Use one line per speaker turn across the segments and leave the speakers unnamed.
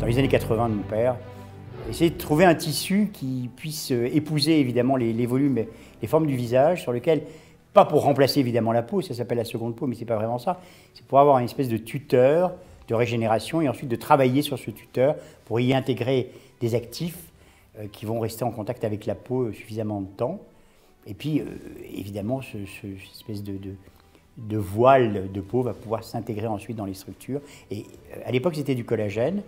dans les années 80 de mon père, essayer de trouver un tissu qui puisse épouser évidemment les volumes, les formes du visage, sur lequel, pas pour remplacer évidemment la peau, ça s'appelle la seconde peau, mais c'est pas vraiment ça, c'est pour avoir une espèce de tuteur de régénération et ensuite de travailler sur ce tuteur pour y intégrer des actifs qui vont rester en contact avec la peau suffisamment de temps. Et puis, évidemment, cette espèce de voile de peau va pouvoir s'intégrer ensuite dans les structures. Et à l'époque, c'était du collagène.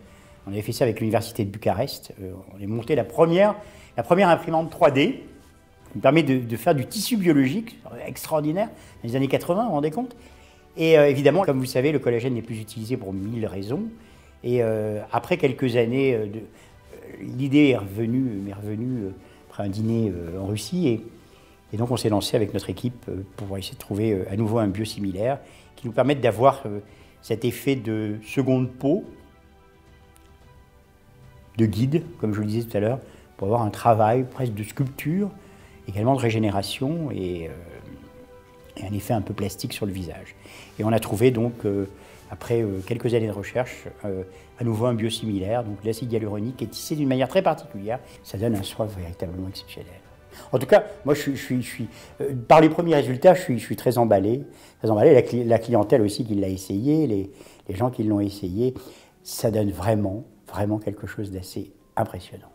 On avait fait ça avec l'université de Bucarest. On a monté la première imprimante 3D qui nous permet de faire du tissu biologique extraordinaire dans les années 80, vous vous rendez compte? Et évidemment, comme vous le savez, le collagène n'est plus utilisé pour 1000 raisons. Et après quelques années, l'idée m'est revenue après un dîner en Russie. Et donc on s'est lancé avec notre équipe pour essayer de trouver à nouveau un biosimilaire qui nous permette d'avoir cet effet de seconde peau, de guide, comme je le disais tout à l'heure, pour avoir un travail presque de sculpture, également de régénération et un effet un peu plastique sur le visage. Et on a trouvé donc, après quelques années de recherche, à nouveau un biosimilaire, donc l'acide hyaluronique est tissé d'une manière très particulière. Ça donne un soin véritablement exceptionnel. En tout cas, moi, par les premiers résultats, je suis très emballé. Très emballé. La clientèle aussi qui l'a essayé, les gens qui l'ont essayé, ça donne vraiment quelque chose d'assez impressionnant.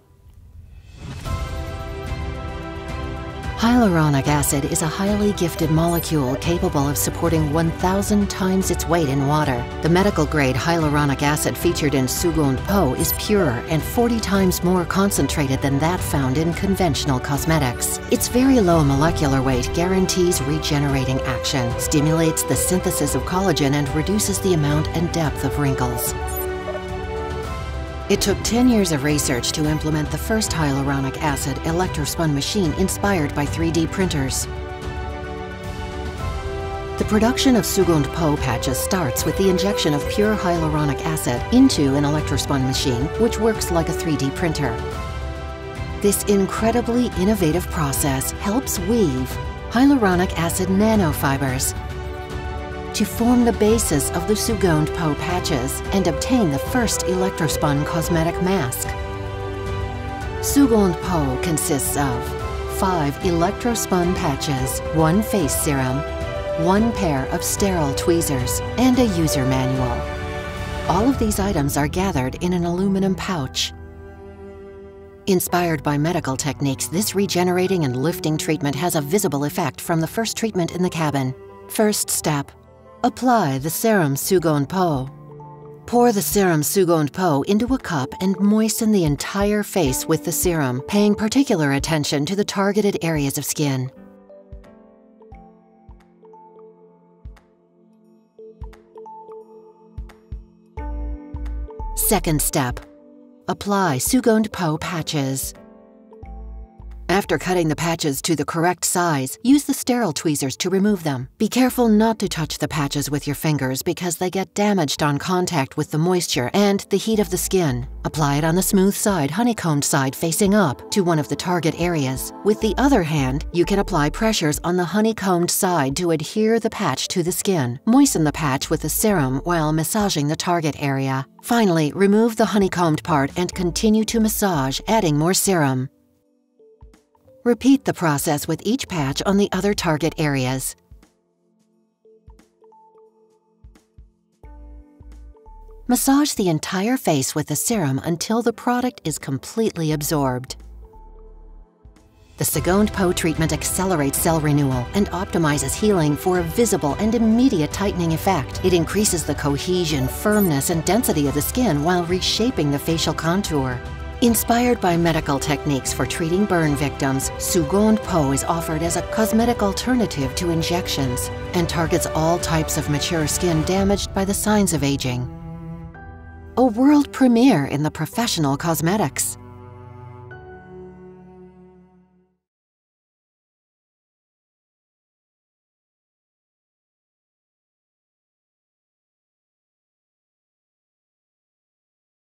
Hyaluronic acid is a highly gifted molecule capable of supporting 1,000 times its weight in water. The medical-grade hyaluronic acid featured in Sugond Po is pure and 40 times more concentrated than that found in conventional cosmetics. Its very low molecular weight guarantees regenerating action, stimulates the synthesis of collagen, and reduces the amount and depth of wrinkles. It took 10 years of research to implement the first hyaluronic acid electrospun machine inspired by 3D printers. The production of Sugond Po patches starts with the injection of pure hyaluronic acid into an electrospun machine, which works like a 3D printer. This incredibly innovative process helps weave hyaluronic acid nanofibers to form the basis of the Sugond Po patches and obtain the first electrospun cosmetic mask. Sugond Po consists of 5 electrospun patches, 1 face serum, 1 pair of sterile tweezers, and a user manual. All of these items are gathered in an aluminum pouch. Inspired by medical techniques, this regenerating and lifting treatment has a visible effect from the first treatment in the cabin. First step. Apply the serum Sugond Po. Pour the serum Sugond Po into a cup and moisten the entire face with the serum, paying particular attention to the targeted areas of skin. Second step. Apply Sugond Po patches. After cutting the patches to the correct size, use the sterile tweezers to remove them. Be careful not to touch the patches with your fingers because they get damaged on contact with the moisture and the heat of the skin. Apply it on the smooth side, honeycombed side facing up to one of the target areas. With the other hand, you can apply pressures on the honeycombed side to adhere the patch to the skin. Moisten the patch with the serum while massaging the target area. Finally, remove the honeycombed part and continue to massage, adding more serum. Repeat the process with each patch on the other target areas. Massage the entire face with the serum until the product is completely absorbed. The Sugond Po treatment accelerates cell renewal and optimizes healing for a visible and immediate tightening effect. It increases the cohesion, firmness, and density of the skin while reshaping the facial contour. Inspired by medical techniques for treating burn victims, Sugond Po is offered as a cosmetic alternative to injections and targets all types of mature skin damaged by the signs of aging. A world premiere in the professional cosmetics.